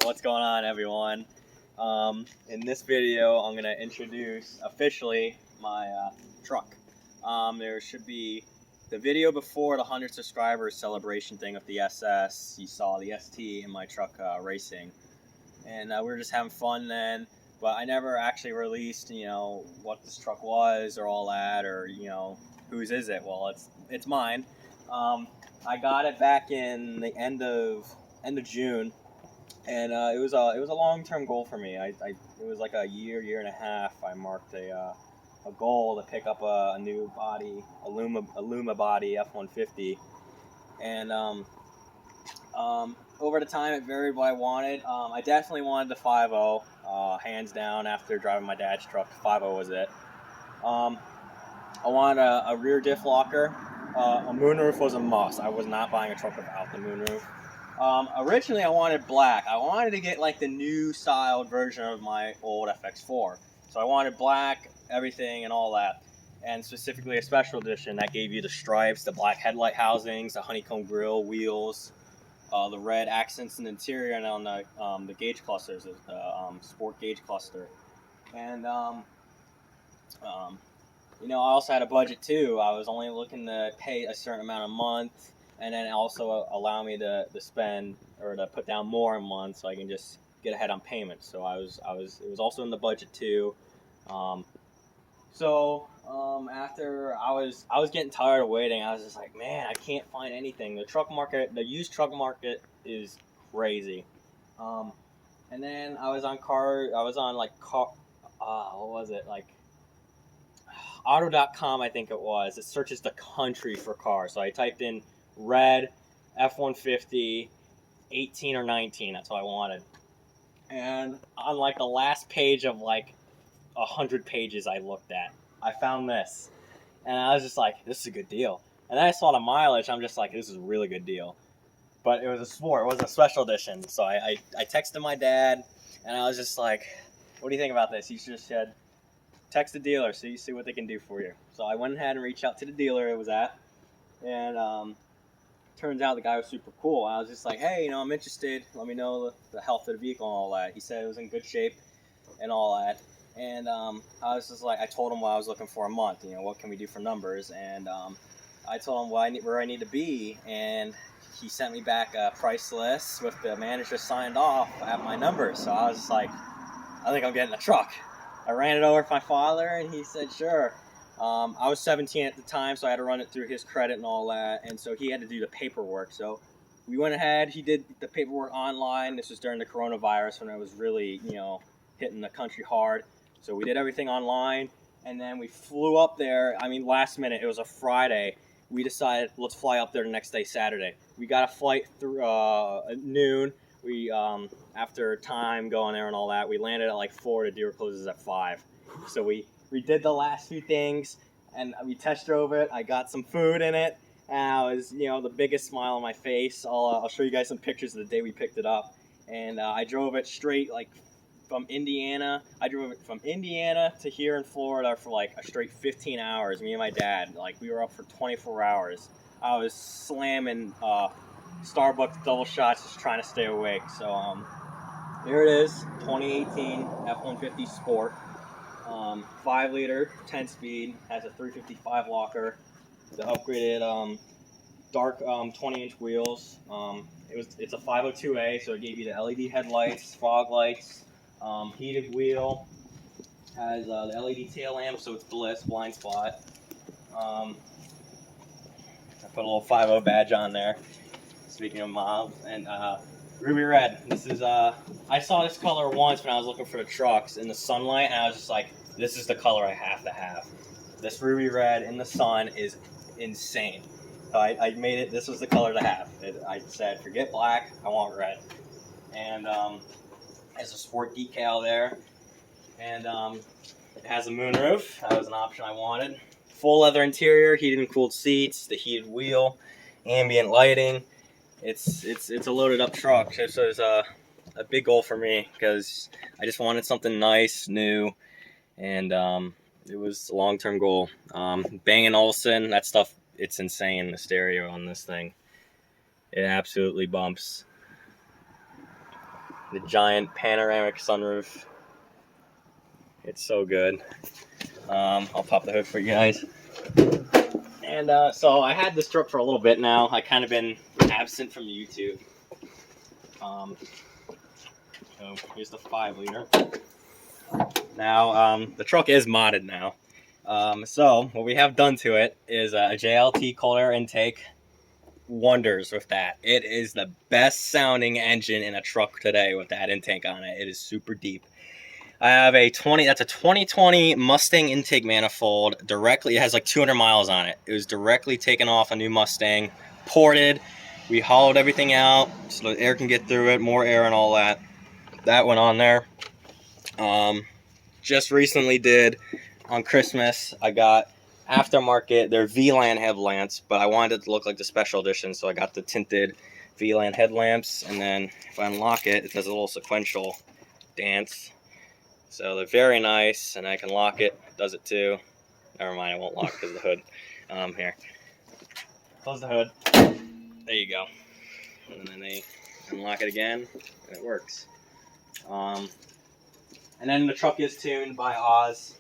What's going on, everyone? In this video, I'm going to introduce officially my truck. There should be the video before the 100 subscribers celebration thing of the SS. You saw the ST in my truck racing, and we were just having fun then. But I never actually released, what this truck was or all that, or whose is it? Well, it's mine. I got it back in the end of June. And it was a long-term goal for me. It was like a year and a half. I marked a goal to pick up a new body, a Luma body F150, and over the time it varied what I wanted. I definitely wanted the 5.0, hands down. After driving my dad's truck, 5.0 was it. I wanted a rear diff locker. A moonroof was a must. I was not buying a truck without the moonroof. Originally I wanted black. I wanted to get like the new styled version of my old FX4. So I wanted black, everything and all that. And specifically a special edition that gave you the stripes, the black headlight housings, the honeycomb grille, wheels, the red accents in the interior, and on the gauge clusters, the sport gauge cluster. And I also had a budget too. I was only looking to pay a certain amount a month, and then also allow me to spend or to put down more a month so I can just get ahead on payments. So it was also in the budget too. After I was getting tired of waiting, I was just like, man, I can't find anything. The used truck market is crazy. And then what was it, like auto.com, I think it was. It searches the country for cars. So I typed in red F150 18 or 19. That's what I wanted. And on like the last page of like 100 pages I looked at, I found this. And I was just like, this is a good deal. And then I saw the mileage. I'm just like, this is a really good deal. But it was a sport. It wasn't a special edition. So I texted my dad, and I was just like, what do you think about this? He just said, text the dealer so you see what they can do for you. So I went ahead and reached out to the dealer it was at. And turns out the guy was super cool. I was just like, hey, I'm interested. Let me know the health of the vehicle and all that. He said it was in good shape and all that. And I was just like, I told him what I was looking for a month. What can we do for numbers? And I told him where I need to be. And he sent me back a price list with the manager signed off at my numbers. So I was just like, I think I'm getting a truck. I ran it over with my father, and he said, sure. I was 17 at the time, so I had to run it through his credit and all that, and so he had to do the paperwork. So we went ahead, he did the paperwork online. This was during the coronavirus when it was really, hitting the country hard. So we did everything online, and then we flew up there. Last minute, it was a Friday. We decided, let's fly up there the next day, Saturday. We got a flight through at noon. We, after time going there and all that, we landed at like 4, the dealer closes at 5. So we did the last few things, and we test drove it. I got some food in it, and I was, the biggest smile on my face. I'll show you guys some pictures of the day we picked it up. And I drove it straight, like, from Indiana. I drove it from Indiana to here in Florida for like a straight 15 hours, me and my dad. Like, we were up for 24 hours. I was slamming Starbucks double shots just trying to stay awake. So here it is, 2018 F150 Sport. 5 liter, 10 speed, has a 355 locker, the upgraded dark 20-inch wheels. It's a 502A, so it gave you the LED headlights, fog lights, heated wheel, has the LED tail lamp, so it's blind spot. I put a little 50 badge on there, speaking of mom, and ruby red. This is I saw this color once when I was looking for the trucks in the sunlight, and I was just like, this is the color I have to have. This ruby red in the sun is insane. So I made it, this was the color to have. I said, forget black, I want red. And has a sport decal there. And it has a moonroof. That was an option I wanted. Full leather interior, heated and cooled seats, the heated wheel, ambient lighting. It's a loaded up truck. So it's a big goal for me because I just wanted something nice, new, and it was a long-term goal. Bang & Olufsen, that stuff, it's insane, the stereo on this thing. It absolutely bumps. The giant panoramic sunroof. It's so good. I'll pop the hood for you guys. And so I had this truck for a little bit now. I kind of been absent from YouTube. So here's the 5-liter. Now the truck is modded now. So what we have done to it is a JLT cold air intake. Wonders with that. It is the best sounding engine in a truck today with that intake on it. It is super deep. I have that's a 2020 Mustang intake manifold. Directly, it has like 200 miles on it. It was directly taken off a new Mustang, ported. We hollowed everything out so the air can get through it, more air and all that. That went on there. Just recently did on Christmas, I got aftermarket, they're VLAN headlamps, but I wanted it to look like the special edition, so I got the tinted VLAN headlamps, and then if I unlock it, it does a little sequential dance. So they're very nice, and I can lock it. It does it too. Never mind, I won't lock because of the hood. Here. Close the hood. There you go. And then they unlock it again, and it works. And then the truck is tuned by Oz.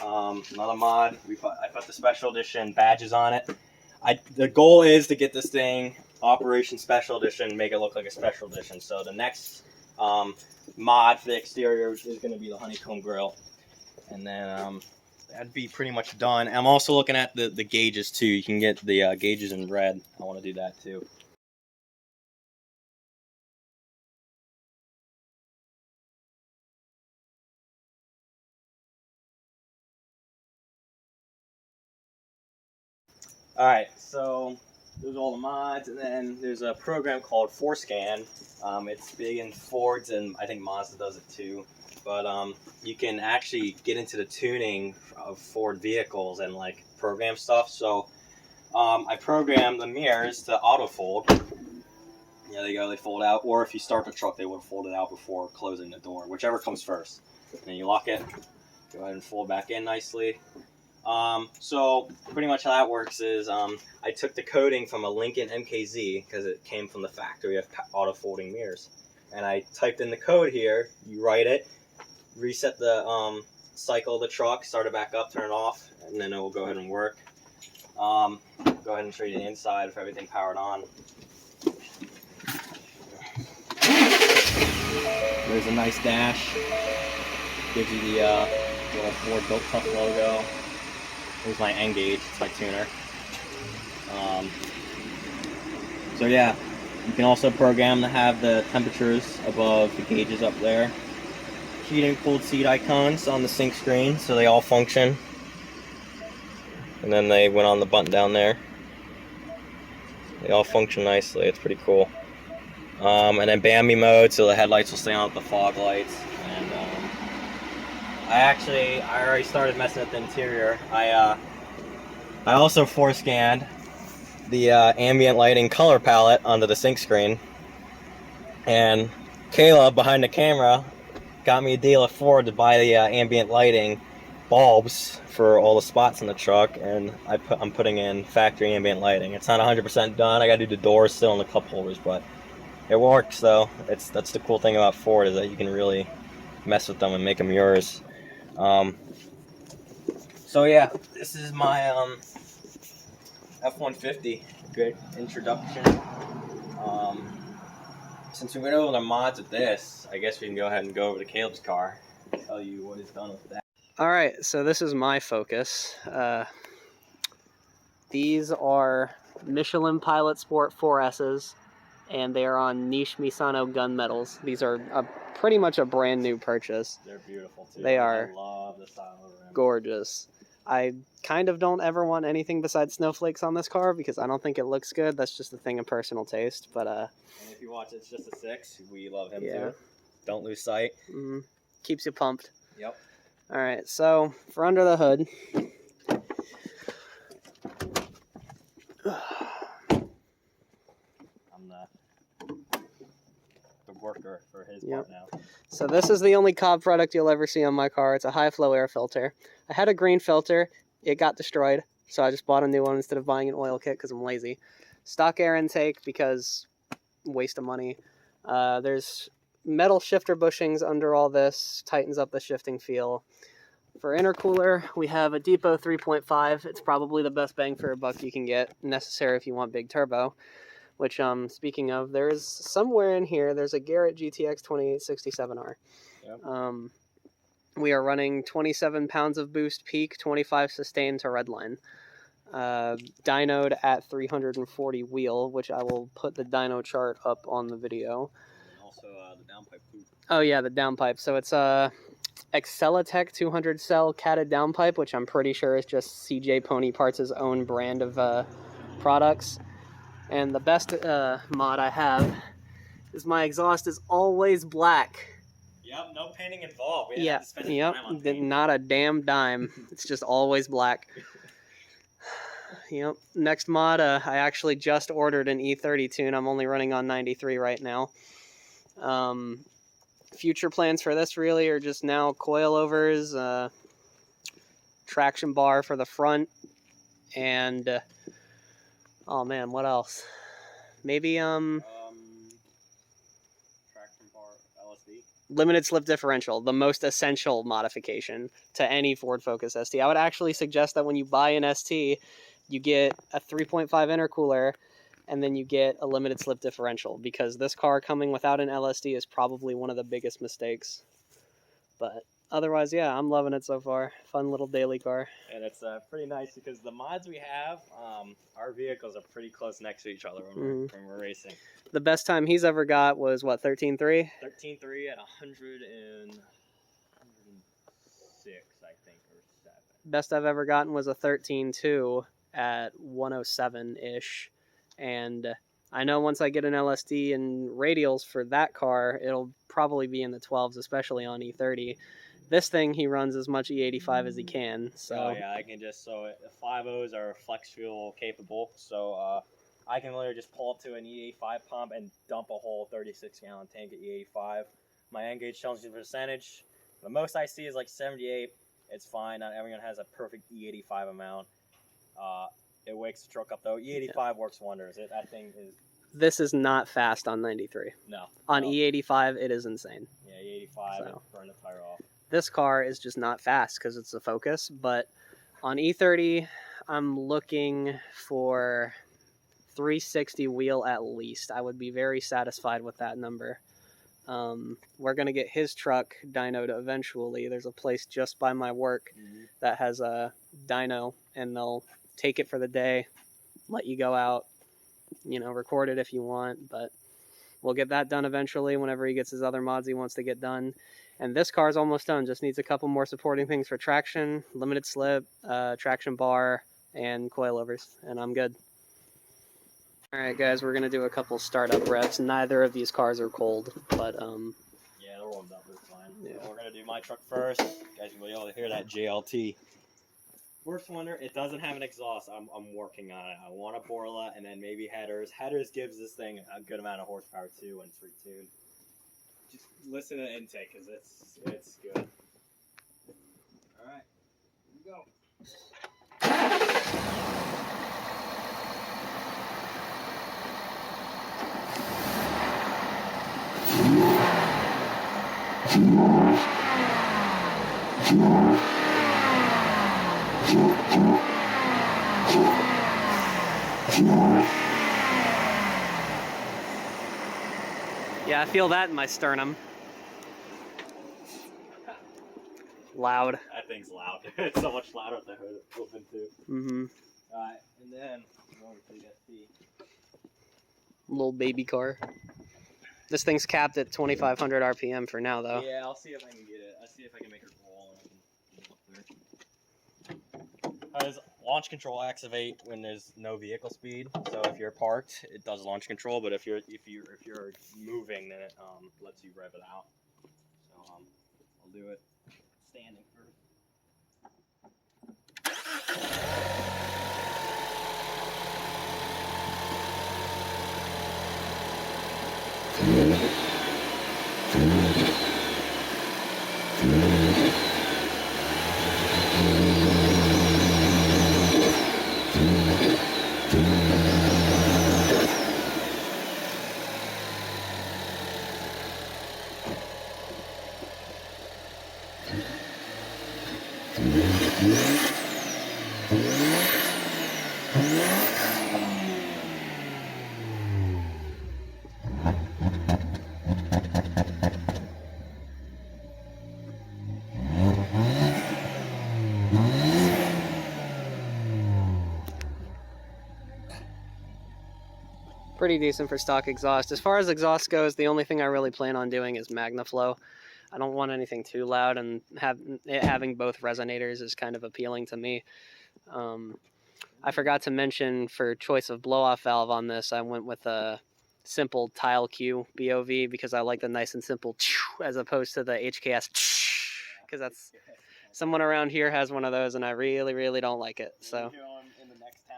Another mod. I put the special edition badges on it. The goal is to get this thing Operation Special Edition, make it look like a special edition. So the next mod for the exterior is going to be the honeycomb grill, and then that'd be pretty much done. I'm also looking at the gauges too. You can get the gauges in red. I want to do that too. Alright, so there's all the mods, and then there's a program called ForScan. It's big in Fords, and I think Mazda does it too. But you can actually get into the tuning of Ford vehicles and like program stuff. So I programmed the mirrors to auto fold. There they go, they fold out. Or if you start the truck, they would fold it out before closing the door, whichever comes first. And then you lock it, go ahead and fold back in nicely. So pretty much how that works is I took the coding from a Lincoln MKZ because it came from the factory of auto folding mirrors, and I typed in the code here. You write it, reset the cycle of the truck, start it back up, turn it off, and then it will go ahead and work. Go ahead and show you the inside if everything powered on. There's a nice dash, gives you the little Ford Built Truck logo. Here's my N-gauge, it's my tuner. So yeah, you can also program to have the temperatures above the gauges up there. Heated and cooled seat icons on the sync screen, so they all function. And then they went on the button down there. They all function nicely, it's pretty cool. And then Bambi mode, so the headlights will stay on with the fog lights. And I already started messing with the interior. I also ForScanned the ambient lighting color palette onto the sync screen. And Kayla, behind the camera, got me a deal at Ford to buy the ambient lighting bulbs for all the spots in the truck, and I'm putting in factory ambient lighting. It's not 100% done. I got to do the doors still and the cup holders, but it works though. That's the cool thing about Ford, is that you can really mess with them and make them yours. So yeah, this is my F150. Good introduction. Since we went over the mods of this, I guess we can go ahead and go over to Caleb's car and tell you what is done with that. Alright, so this is my Focus. These are Michelin Pilot Sport 4S's, and they are on niche Misano gunmetals. These are pretty much a brand new purchase. They're beautiful too. They are. I love the style of them. Gorgeous. I kind of don't ever want anything besides snowflakes on this car because I don't think it looks good. That's just a thing of personal taste. But and if you watch It's Just a 6, we love him yeah. too. Don't lose sight. Keeps you pumped. Yep. All right, so for under the hood, I'm the worker for his part now. So this is the only Cobb product you'll ever see on my car. It's a high flow air filter. I had a green filter. It got destroyed, so I just bought a new one instead of buying an oil kit because I'm lazy. Stock air intake because waste of money. There's metal shifter bushings under all this, tightens up the shifting feel. For intercooler, we have a Depot 3.5. It's probably the best bang for a buck you can get, necessary if you want big turbo. Which, speaking of, there's somewhere in here, there's a Garrett GTX 2867R. Yep. We are running 27 pounds of boost peak, 25 sustain to redline. Dynoed at 340 wheel, which I will put the dyno chart up on the video. And also the downpipe too. Oh yeah, the downpipe. So it's Excelitech 200 cell catted downpipe, which I'm pretty sure is just CJ Pony Parts' own brand of products. And the best mod I have is my exhaust is always black. Yep, no painting involved. We Yeah, have to spend time on paint. not a damn dime. It's just always black. Yep. Next mod, I actually just ordered an E30 tune. I'm only running on 93 right now. Future plans for this really are just now coilovers, traction bar for the front, and oh man, what else? Maybe traction bar, LSD. Limited slip differential, the most essential modification to any Ford Focus ST. I would actually suggest that when you buy an ST, you get a 3.5 intercooler and then you get a limited slip differential, because this car coming without an LSD is probably one of the biggest mistakes. But otherwise, yeah, I'm loving it so far. Fun little daily car. And it's pretty nice because the mods we have, our vehicles are pretty close next to each other when we're racing. The best time he's ever got was, what, 13.3? 13.3 at 106, I think, or 7. Best I've ever gotten was a 13.2 at 107-ish. And I know once I get an LSD and radials for that car, it'll probably be in the 12s, especially on E30. This thing, he runs as much E85 as he can. So. Oh yeah, I can just, so the 5.0s are flex fuel capable, so I can literally just pull up to an E85 pump and dump a whole 36-gallon tank at E85. My engage tells you the percentage. The most I see is like 78. It's fine. Not everyone has a perfect E85 amount. It wakes the truck up though. E85 works wonders. That thing is. This is not fast on 93. No. On E85, it is insane. Yeah, E85, so. Burn the tire off. This car is just not fast because it's a Focus, but on E30, I'm looking for 360 wheel at least. I would be very satisfied with that number. We're going to get his truck dynoed eventually. There's a place just by my work that has a dyno, and they'll take it for the day, let you go out, record it if you want, but we'll get that done eventually whenever he gets his other mods he wants to get done. And this car is almost done, just needs a couple more supporting things for traction, limited slip, traction bar, and coilovers, and I'm good. Alright guys, we're going to do a couple startup revs. Neither of these cars are cold, but yeah, they're warmed up, it's fine. Yeah. So we're going to do my truck first. You guys will be able to hear that JLT. First wonder, it doesn't have an exhaust. I'm working on it. I want a Borla and then maybe headers. Headers gives this thing a good amount of horsepower too when it's retuned. Just listen to the intake because it's good. Alright, here we go. yeah, I feel that in my sternum. Loud. That thing's loud. It's so much louder with the hood open too. Alright, and then over to the ST. Little baby car. This thing's capped at 2,500 RPM for now, though. Yeah, I'll see if I can get it. I'll see if I can make her roll and I can up there. Does launch control activate when there's no vehicle speed? So if you're parked, it does launch control, but if you're moving, then it lets you rev it out. So I'll do it standing first. Pretty decent for stock exhaust. As far as exhaust goes, the only thing I really plan on doing is MagnaFlow. I don't want anything too loud, and having both resonators is kind of appealing to me. I forgot to mention, for choice of blow-off valve on this, I went with a simple tile Q BOV because I like the nice and simple as opposed to the HKS, because that's, someone around here has one of those and I really don't like it. So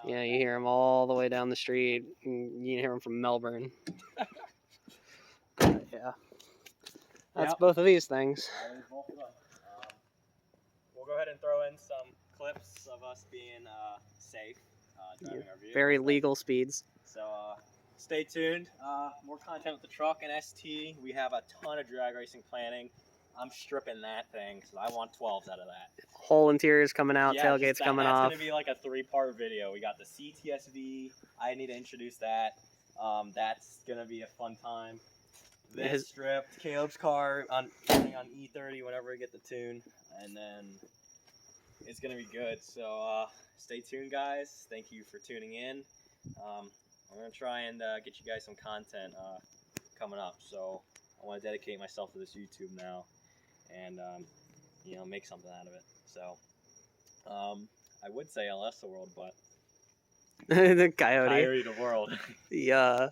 yeah, you hear them all the way down the street. You hear them from Melbourne. Yeah, that's both of these things. We'll go ahead and throw in some clips of us being safe driving our vehicle. Very legal speeds. So stay tuned. More content with the truck and ST. We have a ton of drag racing planning. I'm stripping that thing because I want 12s out of that. Whole interior's coming out, tailgate's coming off. That's going to be like a 3-part video. We got the CTSV. I need to introduce that. That's going to be a fun time. This stripped, Caleb's car on E30 whenever we get the tune. And then it's going to be good. So stay tuned, guys. Thank you for tuning in. I'm going to try and get you guys some content coming up. So I want to dedicate myself to this YouTube now and, you know, make something out of it. So I would say LS the world, but the Coyote. Coyote the world. Yeah.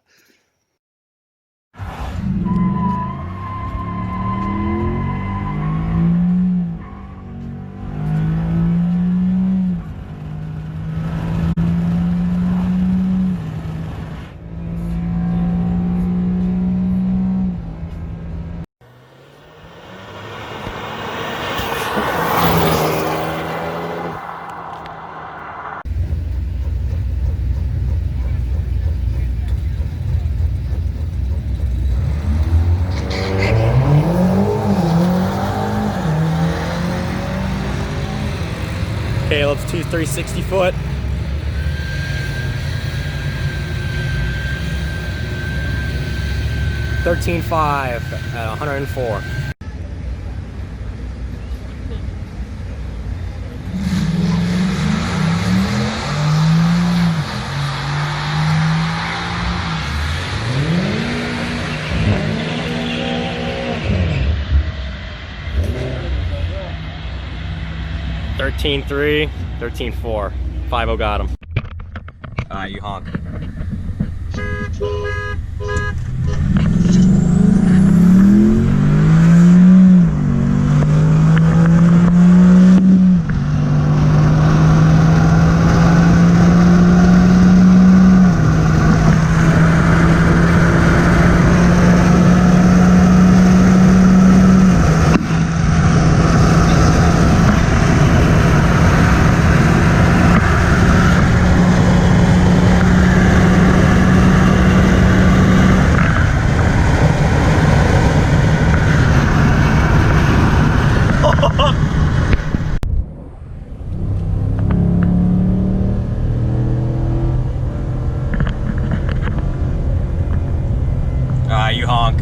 Caleb's 2 360 foot. $13.5 at 104. $13.3, $13.4. 5-0 got him. You honk. You honk.